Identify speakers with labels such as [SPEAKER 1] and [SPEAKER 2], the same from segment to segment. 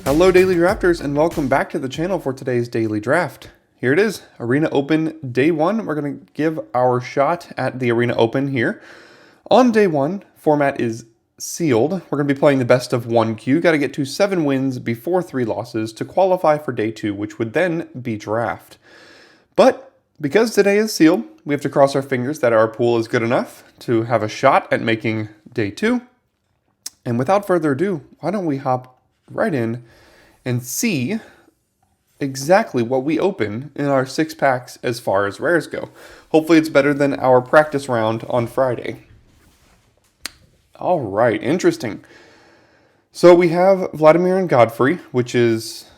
[SPEAKER 1] Hello Daily Drafters and welcome back to the channel for today's Daily Draft. Here it is, Arena Open Day 1. We're going to give our shot at the Arena Open here. On Day 1, format is sealed. We're going to be playing the best of 1 queue. Got to get to 7 wins before 3 losses to qualify for Day 2, which would then be draft. But because today is sealed, we have to cross our fingers that our pool is good enough to have a shot at making Day 2. And without further ado, why don't we hop right in and see exactly what we open in our 6 packs as far as rares go. Hopefully it's better than our practice round on Friday. All right, interesting. So we have Vladimir and Godfrey, which is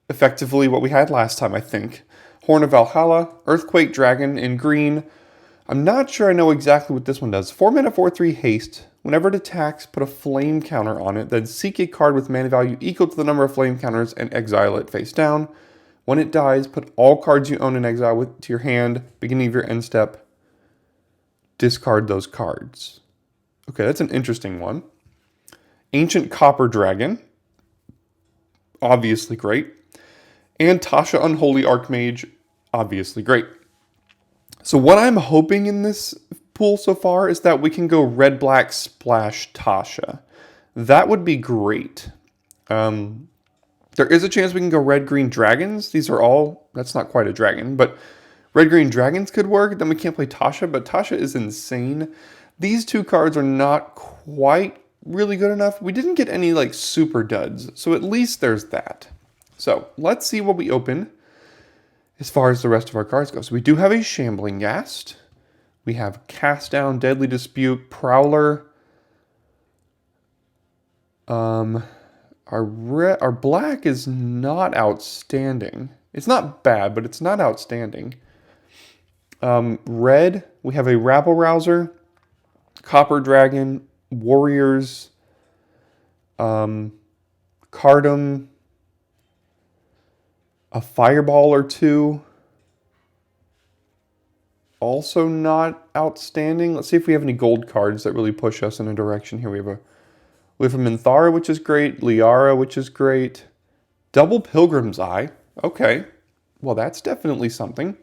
[SPEAKER 1] effectively what we had last time, I think. Horn of Valhalla, Earthquake Dragon in green. I'm not sure I know exactly what this one does. 4 mana, 4/3 haste. Whenever it attacks, put a flame counter on it, then seek a card with mana value equal to the number of flame counters and exile it face down. When it dies, put all cards you own in exile to your hand, beginning of your end step. Discard those cards. Okay, that's an interesting one. Ancient Copper Dragon. Obviously great. And Tasha Unholy Archmage. Obviously great. So what I'm hoping in this pool so far is that we can go red-black splash Tasha. That would be great. There is a chance we can go red-green dragons. These are all, that's not quite a dragon, but red-green dragons could work. Then we can't play Tasha, but Tasha is insane. These 2 cards are not quite really good enough. We didn't get any like super duds, so at least there's that. So let's see what we open as far as the rest of our cards go. So we do have a Shambling Ghast. We have Cast Down, Deadly Dispute, Prowler. Our black is not outstanding. It's not bad, but it's not outstanding. Red, we have a Rabble Rouser, Copper Dragon, Warriors, Cardum, a Fireball or 2. Also not outstanding. Let's see if we have any gold cards that really push us in a direction here. We have a Minthara, which is great. Liara, which is great. Double Pilgrim's Eye. Okay. Well, that's definitely something.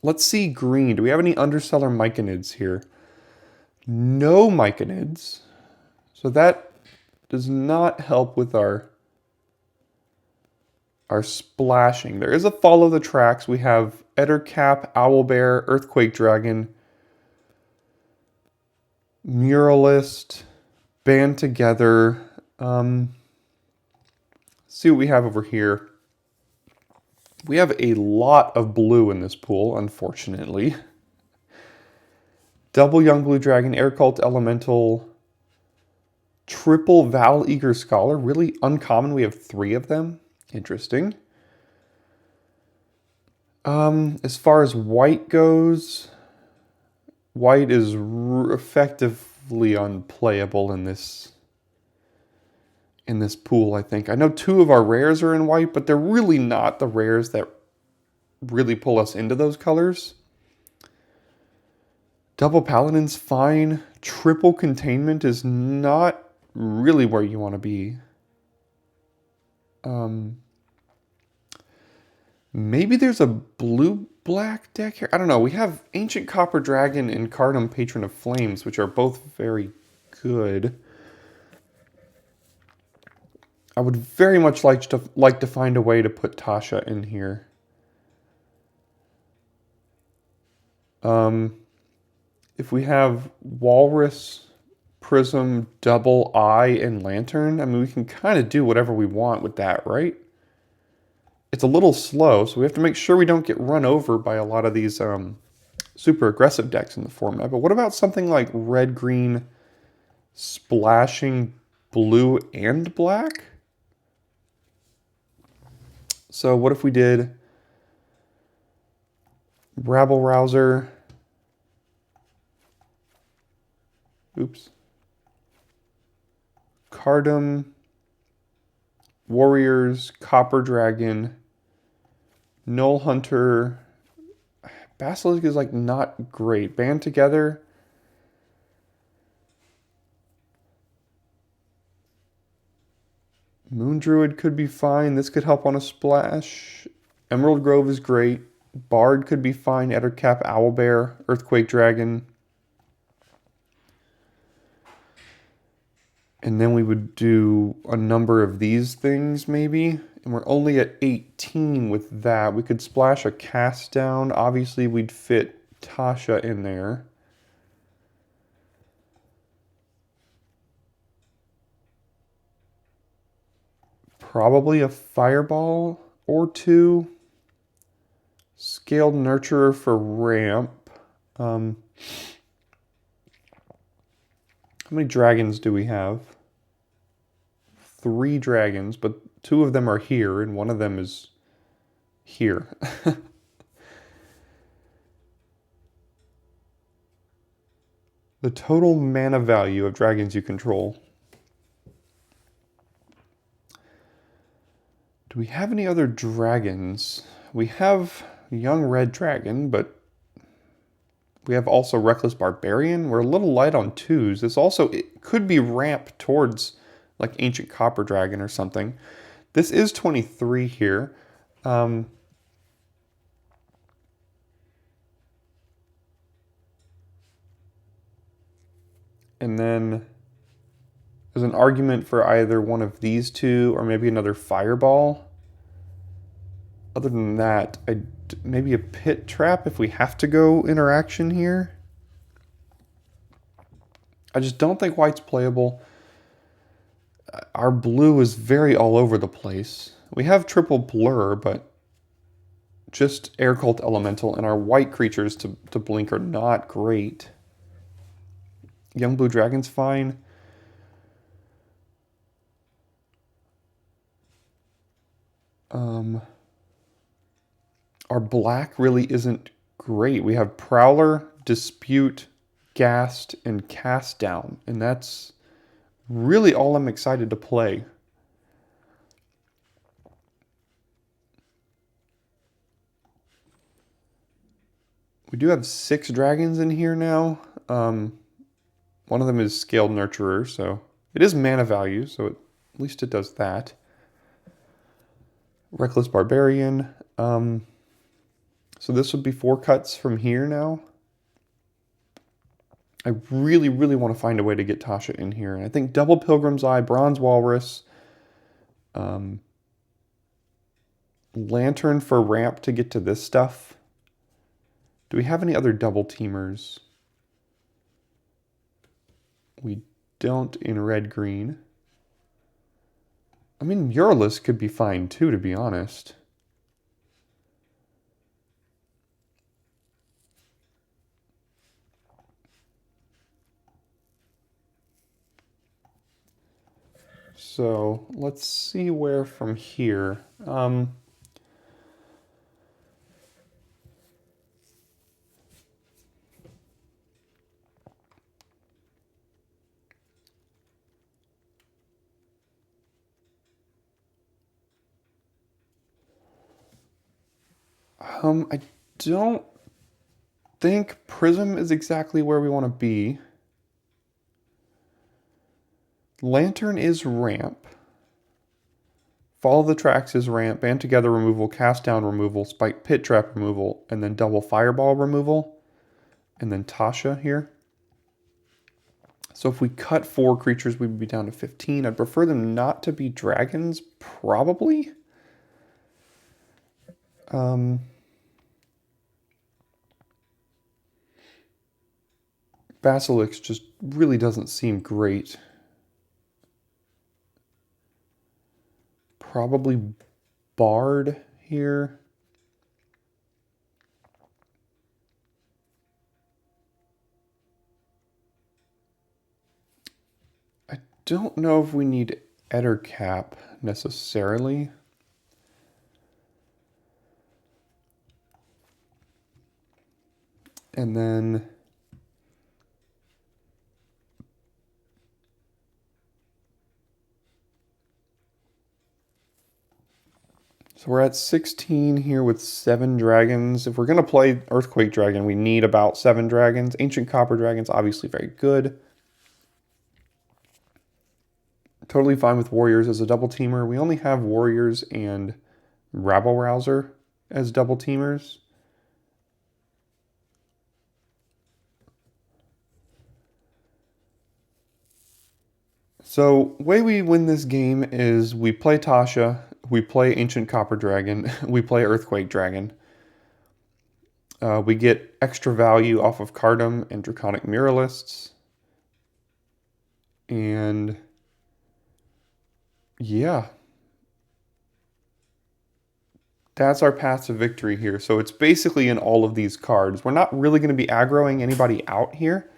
[SPEAKER 1] Let's see green. Do we have any Underseller Myconids here? No Myconids. So that does not help with our splashing. There is a Follow the Tracks. We have Ettercap, Owlbear, Earthquake Dragon, Muralist, Band Together. See what we have over here. We have a lot of blue in this pool, unfortunately. Double Young Blue Dragon, Air Cult Elemental, triple Val Eager Scholar. Really uncommon. We have 3 of them. Interesting. As far as white goes, white is effectively unplayable in this pool, I think. I know 2 of our rares are in white, but they're really not the rares that really pull us into those colors. Double Paladin's fine. Triple Containment is not really where you want to be. Maybe there's a blue-black deck here. I don't know. We have Ancient Copper Dragon and Cardum Patron of Flames, which are both very good. I would very much like to find a way to put Tasha in here. If we have Walrus, Prism, Double Eye, and Lantern, I mean, we can kind of do whatever we want with that, right? It's a little slow, so we have to make sure we don't get run over by a lot of these super aggressive decks in the format. But what about something like red-green splashing blue and black? So what if we did Rabble Rouser, Cardum, Warriors, Copper Dragon, Null Hunter. Basilisk is like not great. Band Together. Moon Druid could be fine. This could help on a splash. Emerald Grove is great. Bard could be fine. Ettercap, Owlbear, Earthquake Dragon. And then we would do a number of these things maybe. And we're only at 18 with that. We could splash a Cast Down. Obviously we'd fit Tasha in there. Probably a Fireball or two. Scaled Nurturer for ramp. How many dragons do we have? 3 dragons, but 2 of them are here and 1 of them is here. The total mana value of dragons you control. Do we have any other dragons? We have Young Red Dragon, but we have also Reckless Barbarian. We're a little light on 2s. This also it could be ramp towards like Ancient Copper Dragon or something. This is 23 here. And then there's an argument for either one of these 2 or maybe another Fireball. Other than that, maybe a Pit Trap if we have to go interaction here. I just don't think white's playable. Our blue is very all over the place. We have triple blur, but just Air Cult Elemental and our white creatures to blink are not great. Young Blue Dragon's fine. Our black really isn't great. We have Prowler, Dispute, Ghast, and Cast Down, and that's really all I'm excited to play. We do have 6 dragons in here now. One of them is Scaled Nurturer, so it is mana value, so at least it does that. Reckless Barbarian. So this would be 4 cuts from here now. I really, really want to find a way to get Tasha in here. And I think double Pilgrim's Eye, Bronze Walrus, Lantern for ramp to get to this stuff. Do we have any other double teamers? We don't in red-green. I mean, Muralist could be fine too, to be honest. So let's see where from here. I don't think Prism is exactly where we want to be. Lantern is ramp. Follow the Tracks is ramp. Band Together removal, Cast Down removal, Spike Pit Trap removal, and then double Fireball removal. And then Tasha here. So if we cut 4 creatures, we would be down to 15. I'd prefer them not to be dragons, probably. Basilisk just really doesn't seem great. Probably Bard here. I don't know if we need Ettercap necessarily. And then so we're at 16 here with 7 dragons. If we're going to play Earthquake Dragon, we need about 7 dragons. Ancient Copper Dragon's obviously very good. Totally fine with warriors as a double teamer. We only have warriors and rabble rouser as double teamers. So, way we win this game is we play Tasha, we play Ancient Copper Dragon, we play Earthquake Dragon. We get extra value off of Cardam and Draconic Muralists. And yeah, that's our path to victory here. So it's basically in all of these cards. We're not really going to be aggroing anybody out here.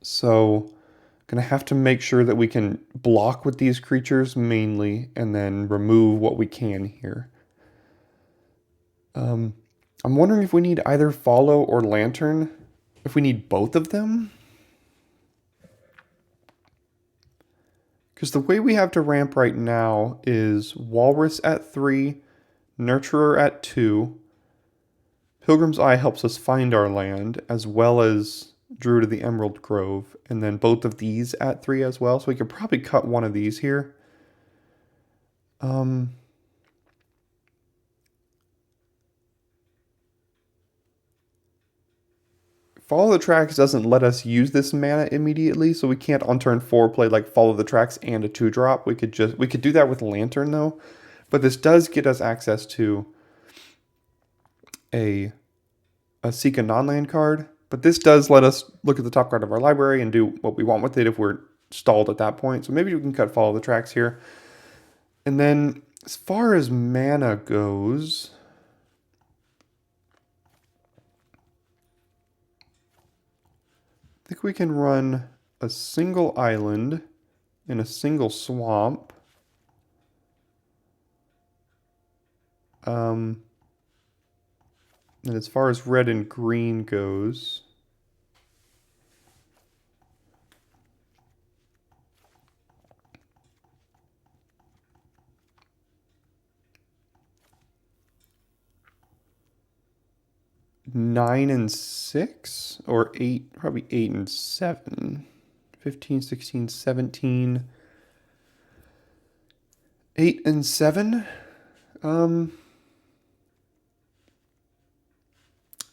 [SPEAKER 1] So going to have to make sure that we can block with these creatures mainly and then remove what we can here. I'm wondering if we need either Follow or Lantern. If we need both of them. Because the way we have to ramp right now is Walrus at 3, Nurturer at 2. Pilgrim's Eye helps us find our land, as well as Druid of the Emerald Grove. And then both of these at 3 as well. So we could probably cut one of these here. Follow the Tracks doesn't let us use this mana immediately, so we can't on turn 4 play like Follow the Tracks and a 2-drop. We could do that with Lantern though. But this does get us access to a Seek a non-land card. But this does let us look at the top card of our library and do what we want with it if we're stalled at that point. So maybe we can cut Follow the Tracks here. And then as far as mana goes, I think we can run a single island and a single swamp. And as far as red and green goes, (9 and 6) or 8, probably 8 and 7. 15, 16, 17. 8 and 7.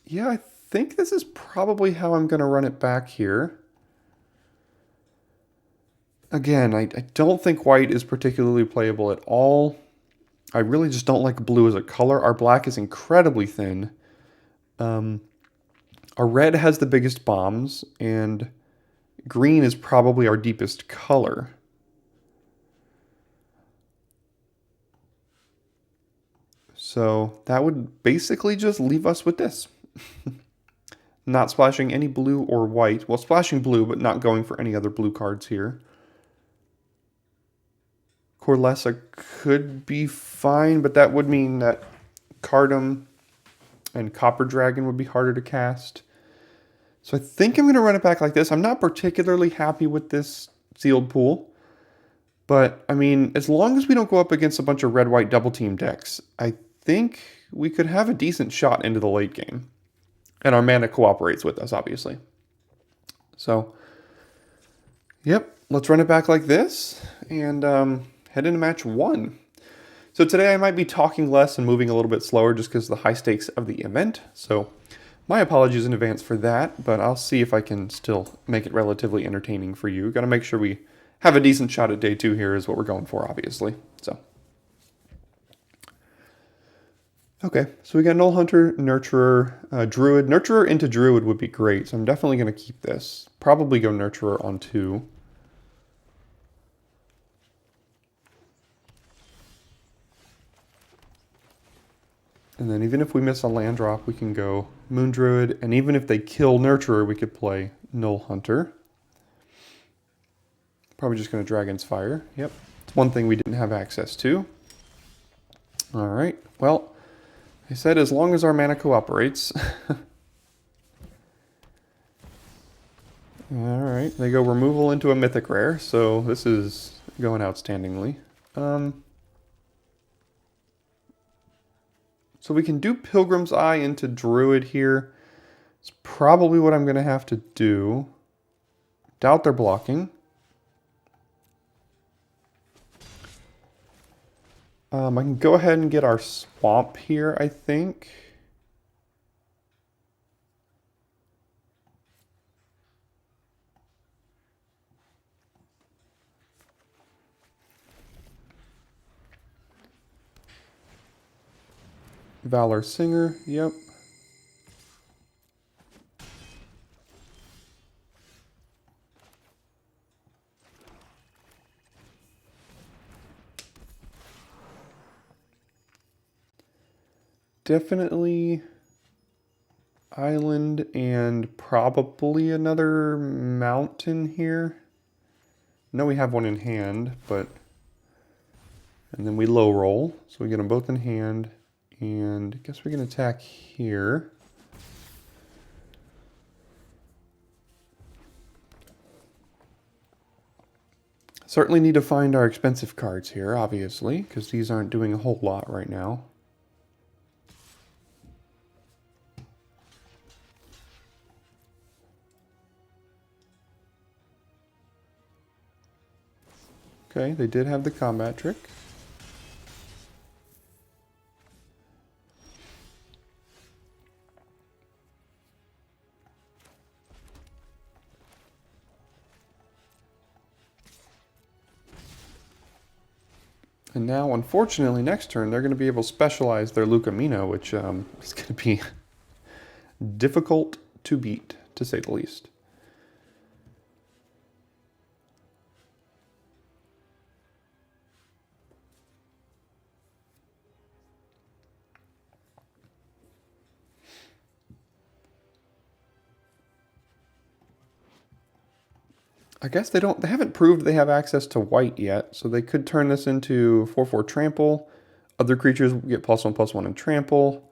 [SPEAKER 1] Yeah, I think this is probably how I'm going to run it back here. Again, I don't think white is particularly playable at all. I really just don't like blue as a color. Our black is incredibly thin. Our red has the biggest bombs, and green is probably our deepest color. So that would basically just leave us with this. Not splashing any blue or white. Well, splashing blue, but not going for any other blue cards here. Corlessa could be fine, but that would mean that Cardam and Copper Dragon would be harder to cast. So I think I'm going to run it back like this. I'm not particularly happy with this sealed pool. But, I mean, as long as we don't go up against a bunch of red-white double-team decks, I think we could have a decent shot into the late game. And our mana cooperates with us, obviously. So, yep, let's run it back like this and head into match 1. So today I might be talking less and moving a little bit slower just because of the high stakes of the event. So my apologies in advance for that, but I'll see if I can still make it relatively entertaining for you. Got to make sure we have a decent shot at day 2 here is what we're going for, obviously. So, okay, so we got Null Hunter, Nurturer, Druid. Nurturer into Druid would be great, so I'm definitely going to keep this. Probably go Nurturer on 2. And then even if we miss a land drop, we can go Moon Druid. And even if they kill Nurturer, we could play Null Hunter. Probably just going to Dragon's Fire. Yep. It's one thing we didn't have access to. All right. Well, I said as long as our mana cooperates. All right. They go removal into a Mythic Rare. So this is going outstandingly. So we can do Pilgrim's Eye into Druid here. It's probably what I'm going to have to do. Doubt they're blocking. I can go ahead and get our swamp here, I think. Valor Singer, yep. Definitely island and probably another mountain here. No, we have one in hand, but... And then we low roll, so we get them both in hand. And I guess we can attack here. Certainly need to find our expensive cards here, obviously, because these aren't doing a whole lot right now. Okay, they did have the combat trick. And now, unfortunately, next turn, they're going to be able to specialize their Lucamino, which is going to be difficult to beat, to say the least. I guess they haven't proved they have access to white yet, so they could turn this into 4/4 trample. Other creatures get +1/+1 and trample.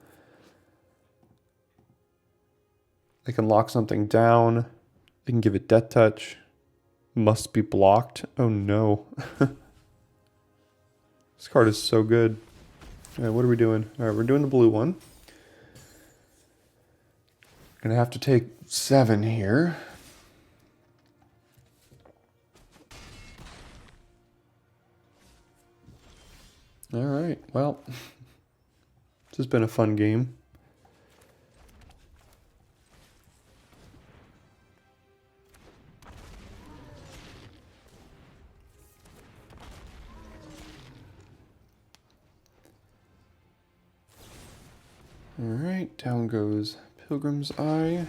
[SPEAKER 1] They can lock something down. They can give it death touch. Must be blocked. Oh no. This card is so good. All right, what are we doing? All right, we're doing the blue one. Gonna have to take 7 here. All right, well, this has been a fun game. All right, down goes Pilgrim's Eye.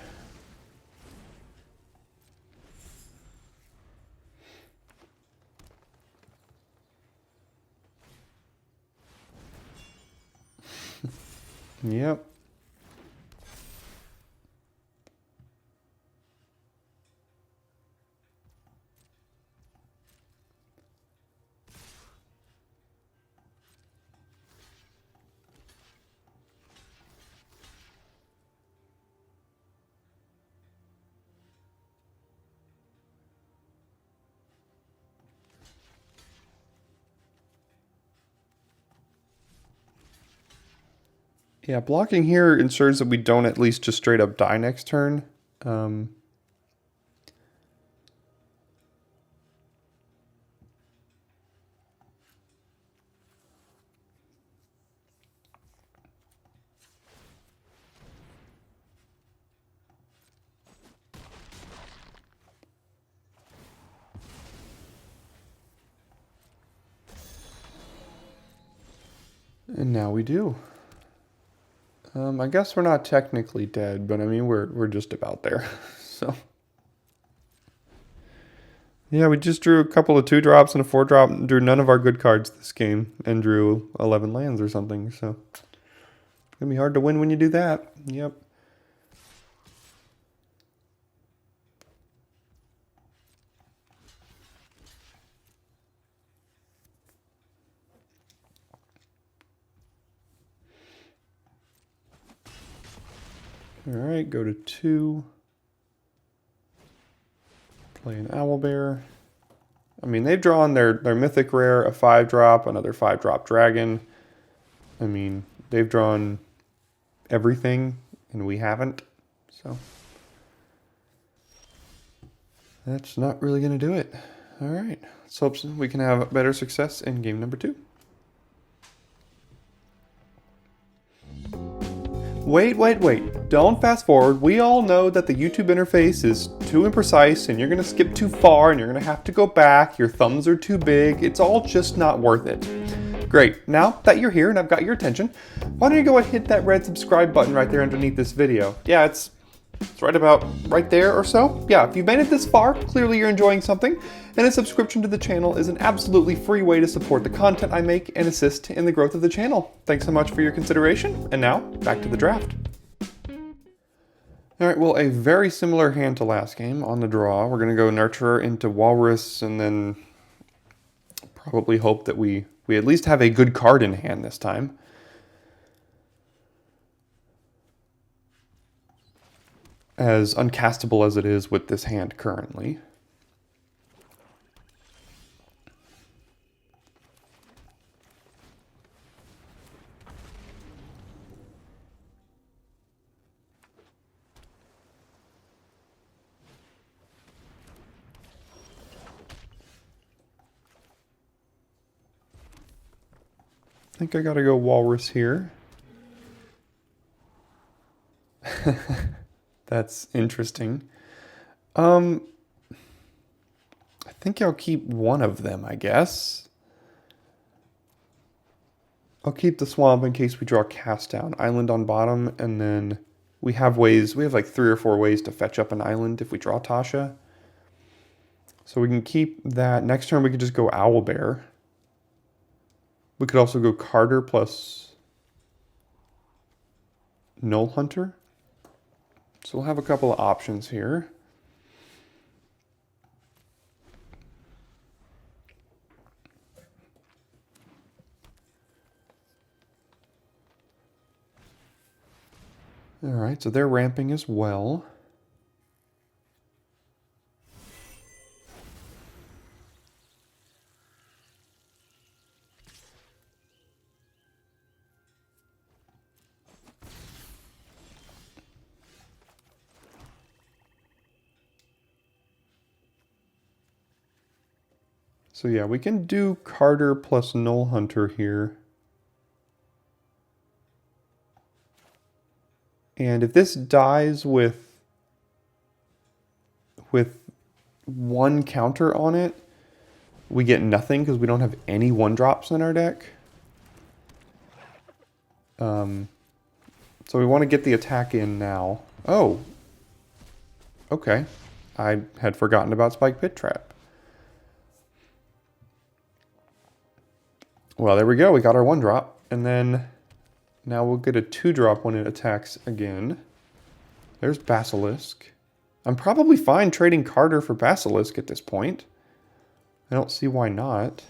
[SPEAKER 1] Yep. Yeah, blocking here ensures that we don't at least just straight up die next turn. And now we do. I guess we're not technically dead, but I mean we're just about there. So yeah, we just drew a couple of 2-drops and a 4-drop, and drew none of our good cards this game, and drew 11 lands or something. So it's gonna be hard to win when you do that. Yep. All right, go to 2. Play an Owlbear. I mean, they've drawn their mythic rare, a 5-drop, another 5-drop dragon. I mean, they've drawn everything, and we haven't. So that's not really going to do it. All right, let's hope we can have better success in game number 2. Wait, wait, wait. Don't fast forward. We all know that the YouTube interface is too imprecise and you're going to skip too far and you're going to have to go back. Your thumbs are too big. It's all just not worth it. Great. Now that you're here and I've got your attention, why don't you go and hit that red subscribe button right there underneath this video. Yeah, it's right about right there or so. Yeah, if you've made it this far, clearly you're enjoying something, and a subscription to the channel is an absolutely free way to support the content I make and assist in the growth of the channel. Thanks so much for your consideration, and now, back to the draft. Alright, well, a very similar hand to last game on the draw. We're going to go Nurturer into Walrus, and then probably hope that we at least have a good card in hand this time. As uncastable as it is with this hand currently. I think I gotta go Walrus here. That's interesting. I think I'll keep one of them, I guess. I'll keep the swamp in case we draw cast down. Island on bottom, and then we have like 3 or 4 ways to fetch up an island if we draw Tasha. So we can keep that. Next turn we could just go Owlbear. We could also go Carter plus Null Hunter. So we'll have a couple of options here. All right, so they're ramping as well. So yeah, we can do Carter plus Null Hunter here. And if this dies with one counter on it, we get nothing because we don't have any 1-drops in our deck. So we want to get the attack in now. Oh, okay. I had forgotten about Spike Pit Trap. Well, there we go. We got our 1-drop. And then now we'll get a 2-drop when it attacks again. There's Basilisk. I'm probably fine trading Carter for Basilisk at this point. I don't see why not.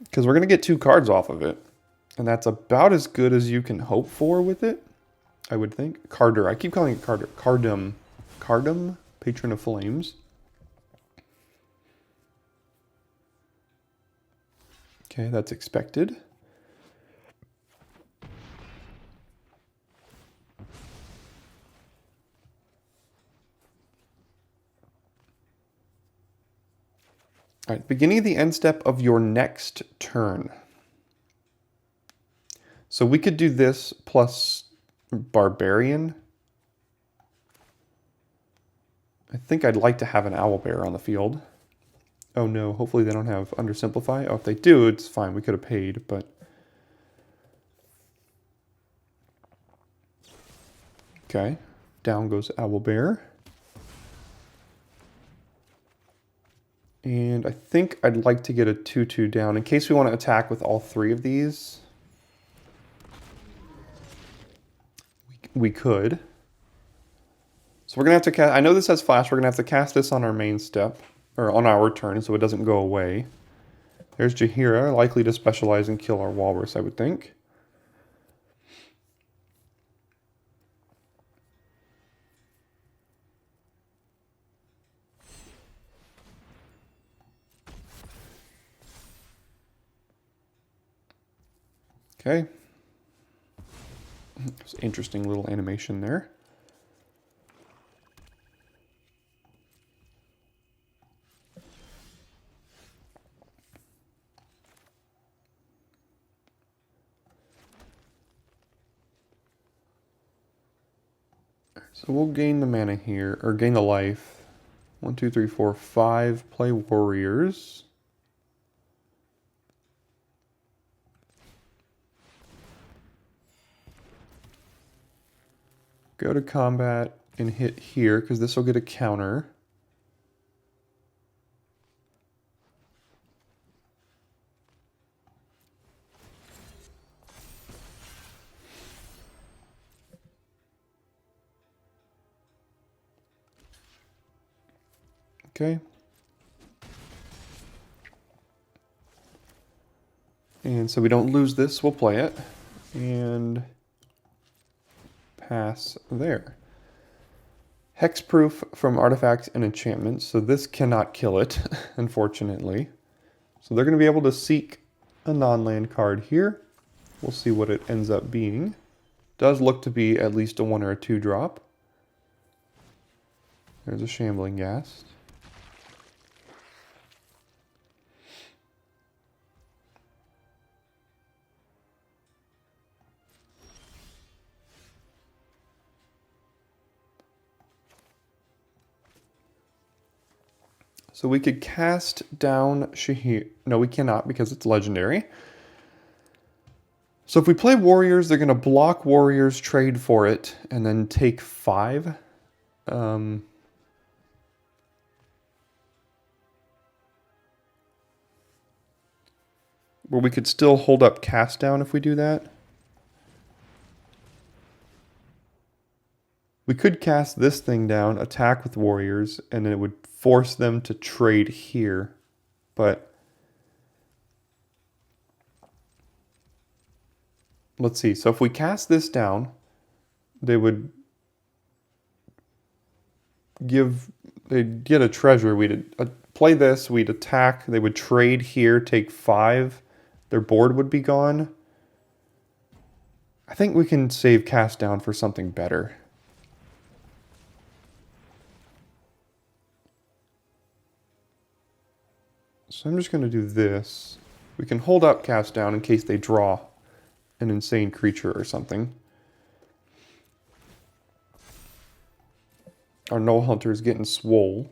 [SPEAKER 1] Because we're going to get 2 cards off of it. And that's about as good as you can hope for with it, I would think. Carter. I keep calling it Carter. Cardum. Cardum, Patron of Flames. Okay, that's expected. All right, beginning of the end step of your next turn. So we could do this plus Barbarian. I think I'd like to have an Owlbear on the field. Oh no, hopefully they don't have Undersimplify. Oh, if they do, it's fine. We could have paid, but... Okay, down goes Owlbear. And I think I'd like to get a 2/2 down in case we want to attack with all 3 of these. We could. So we're going to have to cast... I know this has flash. We're going to have to cast this on our main step, or on our turn, so it doesn't go away. There's Jaheira, likely to specialize and kill our Walrus, I would think. Okay. It's an interesting little animation there. So we'll gain the mana here, or gain the life. 1, 2, 3, 4, 5. Play warriors. Go to combat and hit here, because this will get a counter. Okay. And so we don't lose this, we'll play it. And pass there. Hexproof from artifacts and enchantments, so this cannot kill it, unfortunately. So they're going to be able to seek a non-land card here. We'll see what it ends up being. Does look to be at least a 1 or a 2 drop. There's a Shambling Ghast. So we could cast down Shahir. No, we cannot because it's legendary. So if we play warriors, they're going to block warriors, trade for it, and then take 5. Where we could still hold up cast down if we do that. We could cast this thing down, attack with warriors, and then it would force them to trade here. But let's see. So if we cast this down, they'd get a treasure. We'd play this, we'd attack, they would trade here, take 5. Their board would be gone. I think we can save cast down for something better. So I'm just going to do this. We can hold up cast down in case they draw an insane creature or something. Our Null Hunter is getting swole.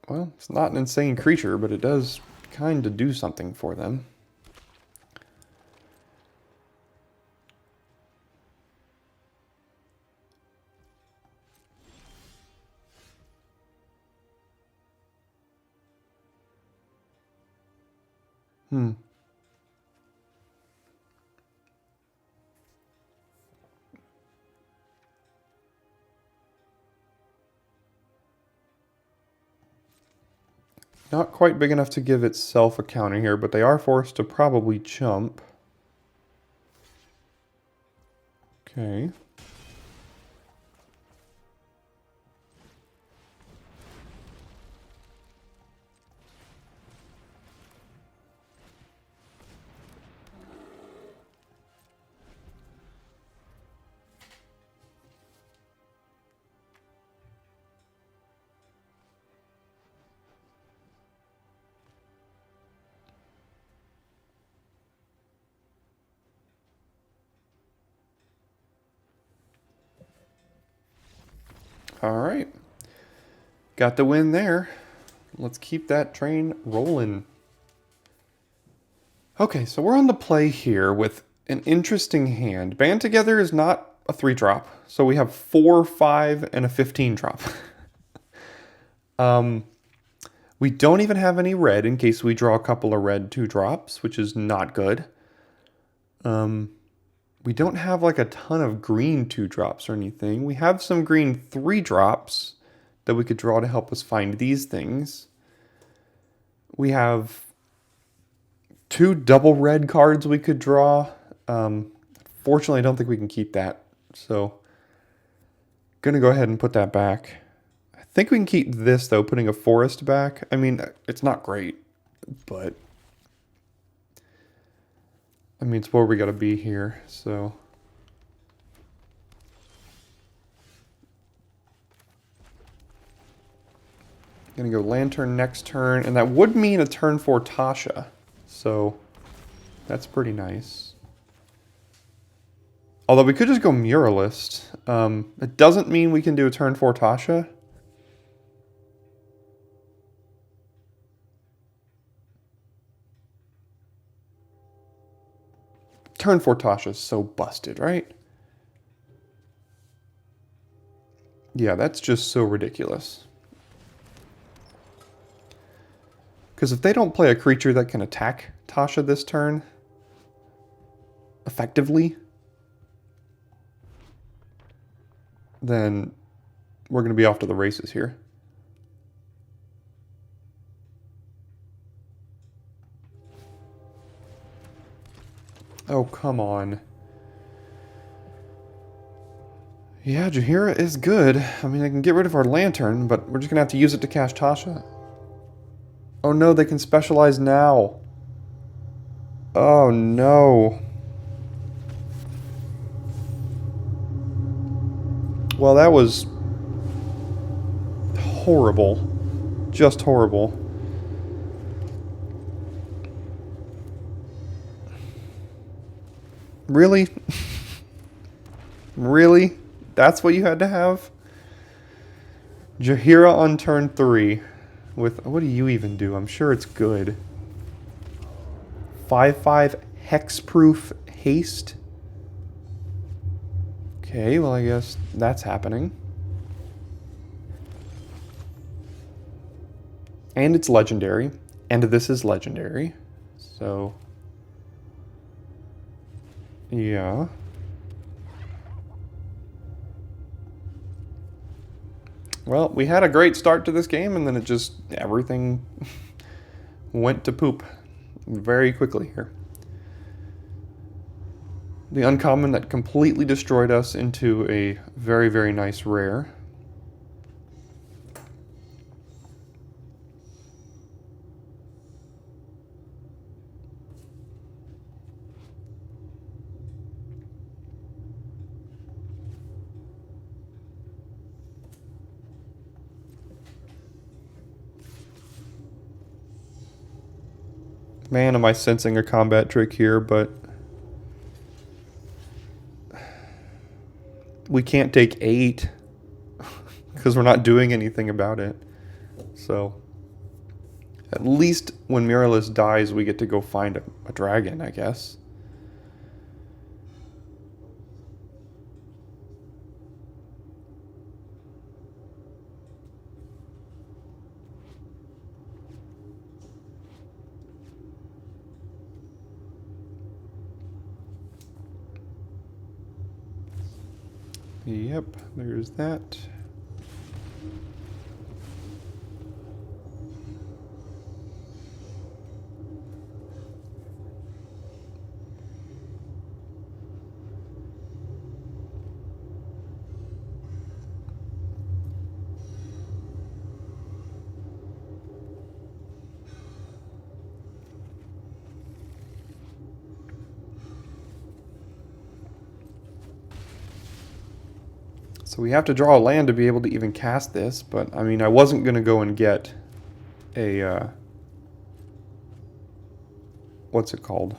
[SPEAKER 1] Well, it's not an insane creature, but it does kind of do something for them. Not quite big enough to give itself a counter here, but they are forced to probably jump. Okay. All right. Got the win there. Let's keep that train rolling. Okay, so we're on the play here with an interesting hand. Band Together is not a 3-drop, so we have 4, 5, and a 15-drop. We don't even have any red in case we draw a couple of red 2-drops, which is not good. We don't have like a ton of green 2-drops or anything. We have some green 3-drops that we could draw to help us find these things. We have 2 double red cards we could draw. Fortunately, I don't think we can keep that. So, gonna go ahead and put that back. I think we can keep this, though, putting a forest back. I mean, it's not great, but... I mean, it's where we gotta be here, so... Gonna go Lantern next turn, and that would mean a turn for Tasha. So, that's pretty nice. Although we could just go Muralist. It doesn't mean we can do a turn for Tasha. Turn for Tasha is so busted, right? Yeah, that's just so ridiculous. Because if they don't play a creature that can attack Tasha this turn, effectively, then we're going to be off to the races here. Oh, come on. Yeah, Jaheira is good. I mean, I can get rid of our Lantern, but we're just going to have to use it to cast Tasha. Oh no, they can specialize now. Oh no. Well, that was horrible. Just horrible. Really? Really? That's what you had to have? Jaheira on turn 3. With, what do you even do? I'm sure it's good. 5/5 hexproof haste. Okay, well I guess that's happening. And it's legendary. And this is legendary. So... yeah. Well, we had a great start to this game, and then it just... everything went to poop very quickly here. The uncommon that completely destroyed us into a very, very nice rare. Man, am I sensing a combat trick here, but... we can't take 8 because we're not doing anything about it. So at least when Muralist dies, we get to go find a dragon, I guess. Yep, there's that. So we have to draw a land to be able to even cast this, but I mean, I wasn't going to go and get a, what's it called?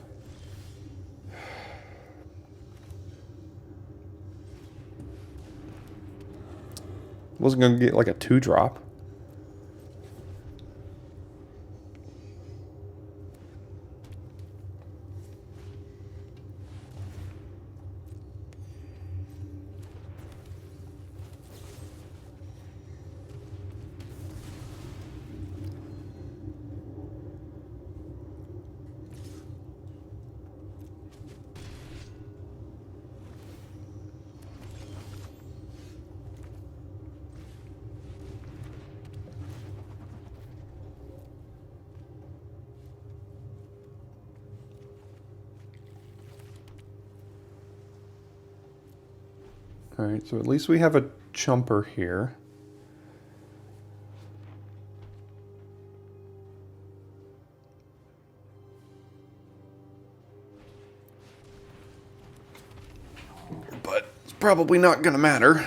[SPEAKER 1] Wasn't going to get like a 2-drop. Alright, so at least we have a chumper here. But it's probably not going to matter.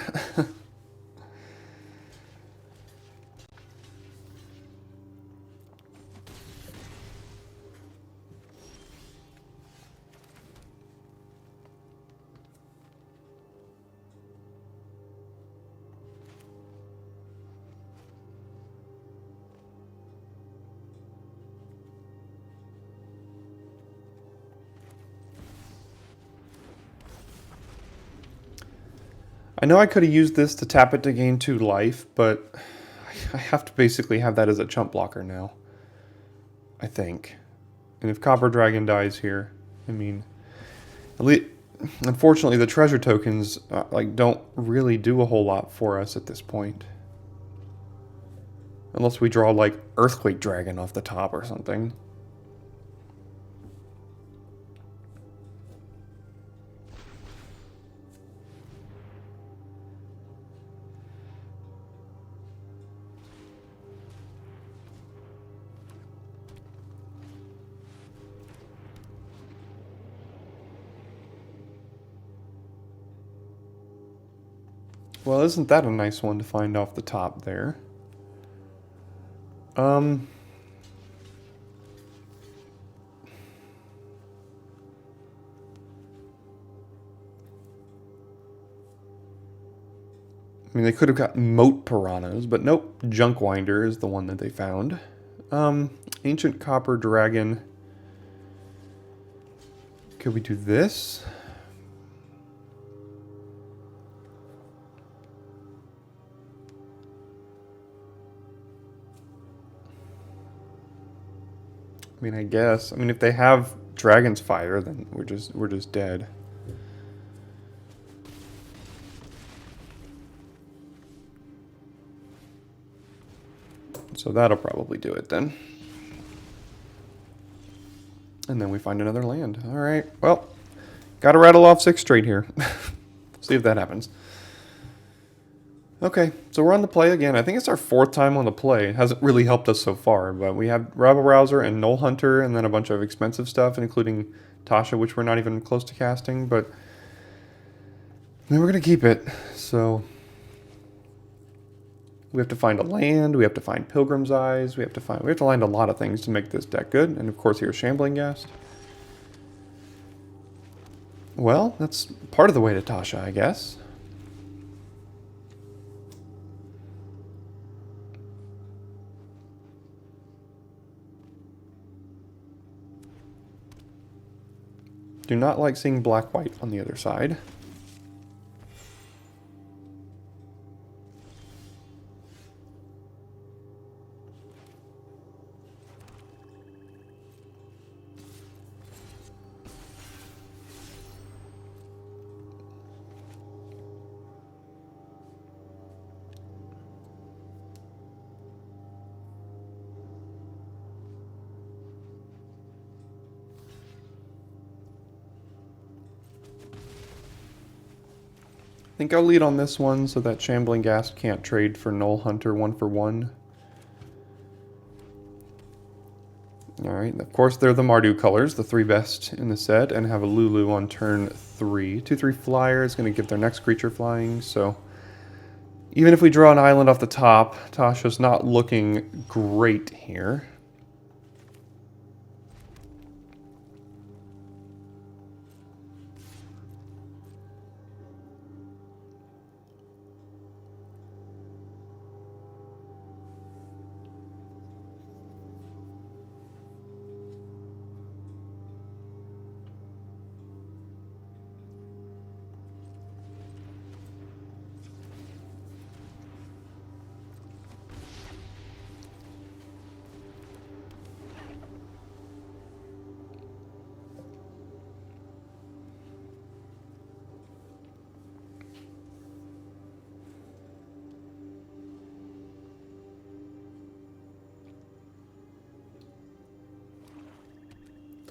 [SPEAKER 1] I know I could have used this to tap it to gain 2 life, but I have to basically have that as a chump blocker now. I think. And if Copper Dragon dies here, I mean, at least, unfortunately, the treasure tokens like don't really do a whole lot for us at this point, unless we draw like Earthquake Dragon off the top or something. Well, isn't that a nice one to find off the top there? I mean, they could have got Moat Piranhas, but nope, Junkwinder is the one that they found. Ancient Copper Dragon. Could we do this? I mean, I guess. I mean, if they have Dragon's Fire, then we're just dead. So that'll probably do it then. And then we find another land. All right. Well, gotta rattle off 6 straight here. See if that happens. Okay, so we're on the play again. I think it's our 4th time on the play. It hasn't really helped us so far, but we have Rabble Rouser and Null Hunter, and then a bunch of expensive stuff, including Tasha, which we're not even close to casting, but then we're going to keep it. So we have to find a land, we have to find Pilgrim's Eyes, we have to find a lot of things to make this deck good, and of course here's Shambling Ghast. Well, that's part of the way to Tasha, I guess. Do not like seeing black-white on the other side. I think I'll lead on this one so that Shambling Ghast can't trade for Null Hunter 1-for-1. Alright, of course they're the Mardu colors, the 3 best in the set, and have a Lulu on turn 3. 2/3 flyer is going to give their next creature flying, so even if we draw an island off the top, Tasha's not looking great here.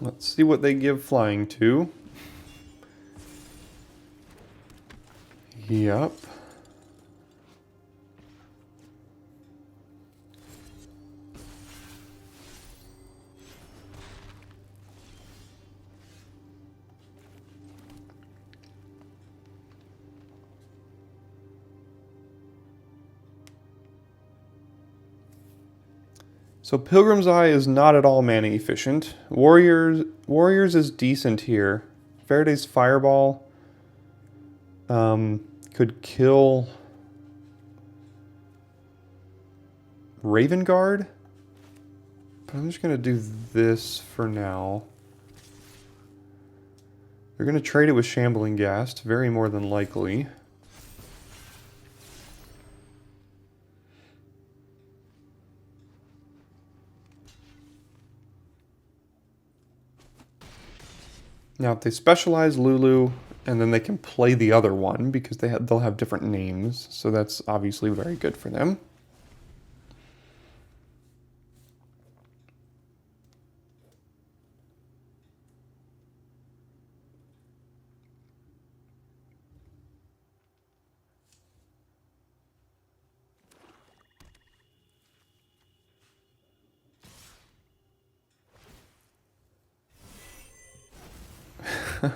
[SPEAKER 1] Let's see what they give flying to. Yep. So Pilgrim's Eye is not at all mana efficient. Warriors is decent here. Faraday's Fireball could kill Raven Guard. But I'm just going to do this for now. They're going to trade it with Shambling Ghast, very more than likely. Now, if they specialize Lulu, and then they can play the other one, because they'll have different names, so that's obviously very good for them.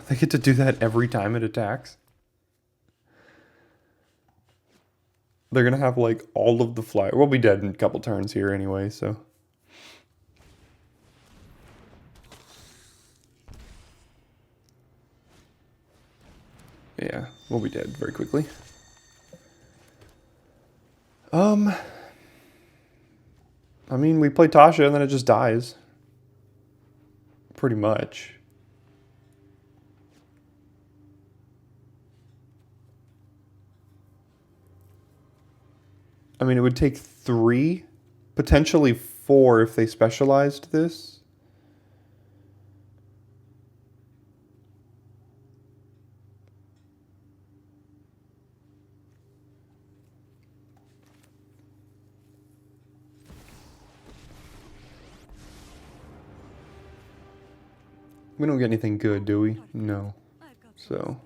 [SPEAKER 1] They get to do that every time it attacks. They're going to have, like, all of the fly. We'll be dead in a couple turns here anyway, so. Yeah, we'll be dead very quickly. I mean, we play Tasha and then it just dies. Pretty much. I mean, it would take 3, potentially 4 if they specialized this. We don't get anything good, do we? No. So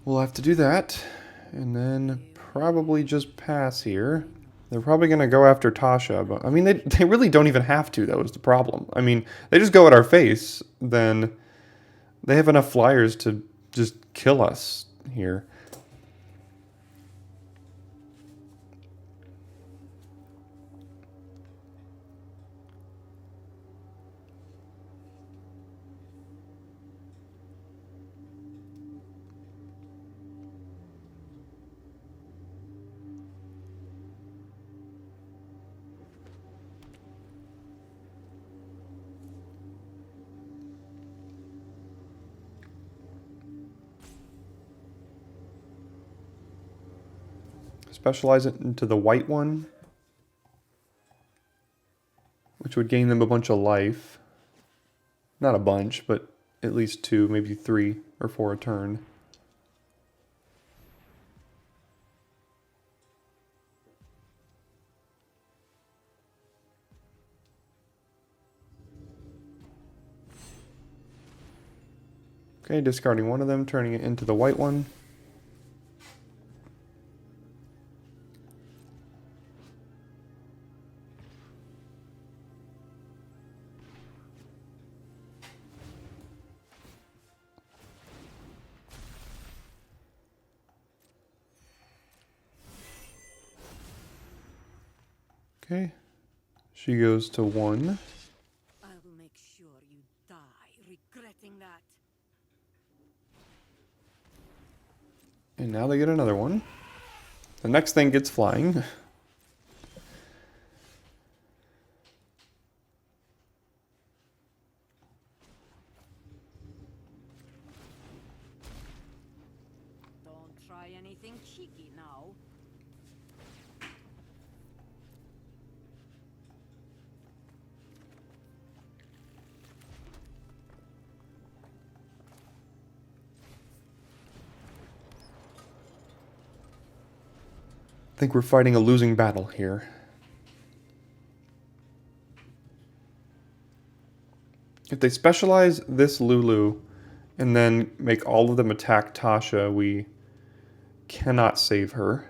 [SPEAKER 1] we'll have to do that. And then probably just pass here. They're probably going to go after Tasha, but I mean, they really don't even have to, that was the problem. I mean, they just go at our face, then they have enough flyers to just kill us here. Specialize it into the white one, which would gain them a bunch of life. Not a bunch, but at least 2, maybe 3 or 4 a turn. Okay, discarding one of them, turning it into the white one. Okay, she goes to 1.
[SPEAKER 2] I will make sure you die regretting that.
[SPEAKER 1] And now they get another one. The next thing gets flying.
[SPEAKER 2] Don't try anything cheeky now.
[SPEAKER 1] I think we're fighting a losing battle here. If they specialize this Lulu and then make all of them attack Tasha, we cannot save her.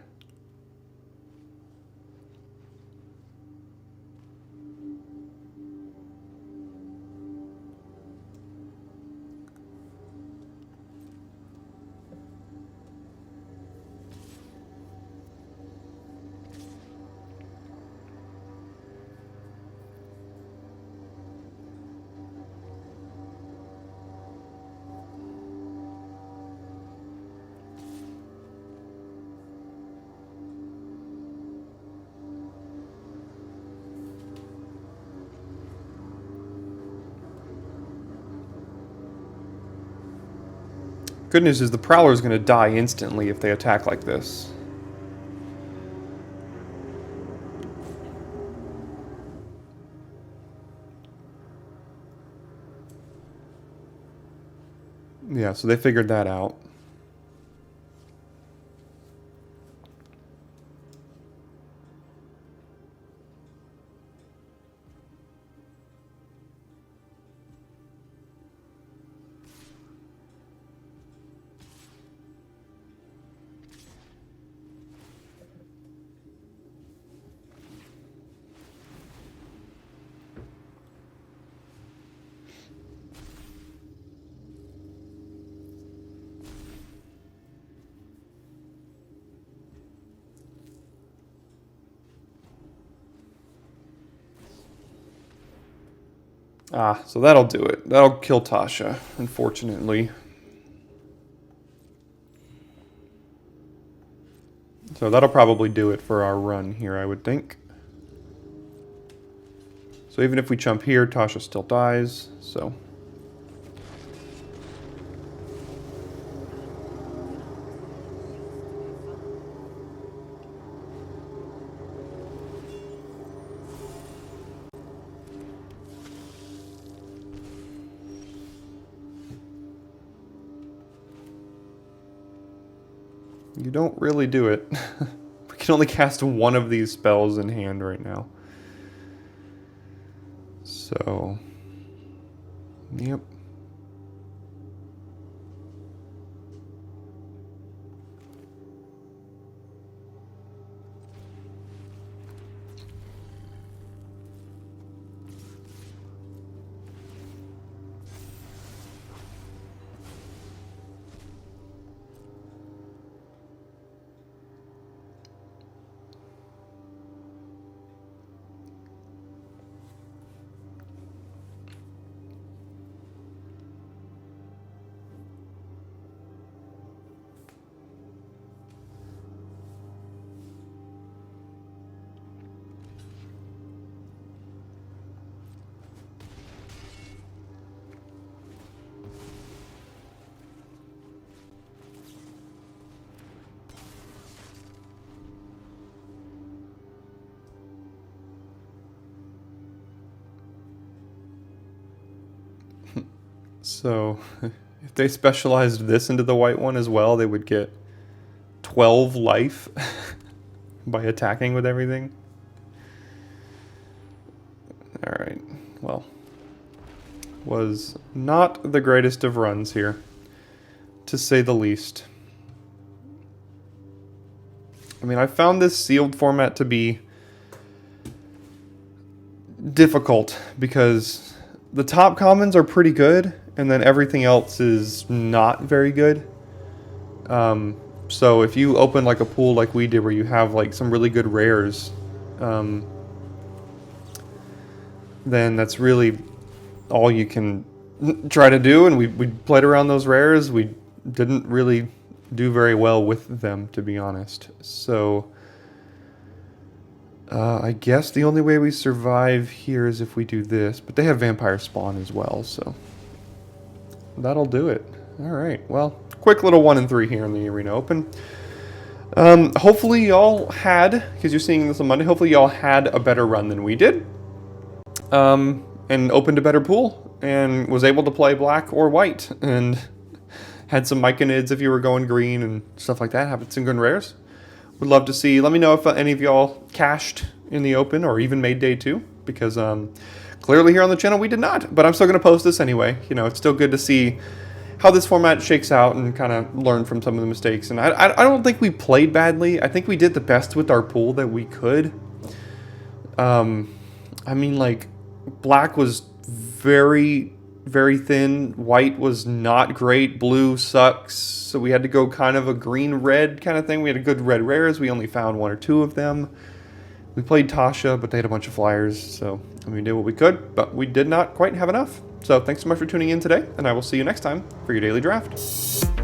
[SPEAKER 1] Good news is the Prowler is going to die instantly if they attack like this. Yeah, so they figured that out. Ah, so that'll do it. That'll kill Tasha, unfortunately. So that'll probably do it for our run here, I would think. So even if we jump here, Tasha still dies, so... You don't really do it. We can only cast one of these spells in hand right now. So... Yep. So, if they specialized this into the white one as well, they would get 12 life by attacking with everything. Alright, well. Was not the greatest of runs here, to say the least. I mean, I found this sealed format to be difficult because the top commons are pretty good, and then everything else is not very good. So if you open like a pool like we did where you have like some really good rares, then that's really all you can try to do. And we played around those rares. We didn't really do very well with them, to be honest. So I guess the only way we survive here is if we do this. But they have Vampire Spawn as well, so that'll do it. Alright, well, quick little 1 and 3 here in the Arena Open. Hopefully y'all had, because you're seeing this on Monday, hopefully y'all had a better run than we did. And opened a better pool, and was able to play black or white, and had some Myconids if you were going green and stuff like that, having some good rares. Would love to see, let me know if any of y'all cashed in the Open, or even made day 2, because clearly here on the channel we did not, but I'm still going to post this anyway. You know, it's still good to see how this format shakes out and kind of learn from some of the mistakes. And I don't think we played badly. I think we did the best with our pool that we could. I mean, like, black was very, very thin. White was not great. Blue sucks. So we had to go kind of a green-red kind of thing. We had a good red rares. We only found 1 or 2 of them. We played Tasha, but they had a bunch of flyers. So we did what we could, but we did not quite have enough. So thanks so much for tuning in today, and I will see you next time for your daily draft.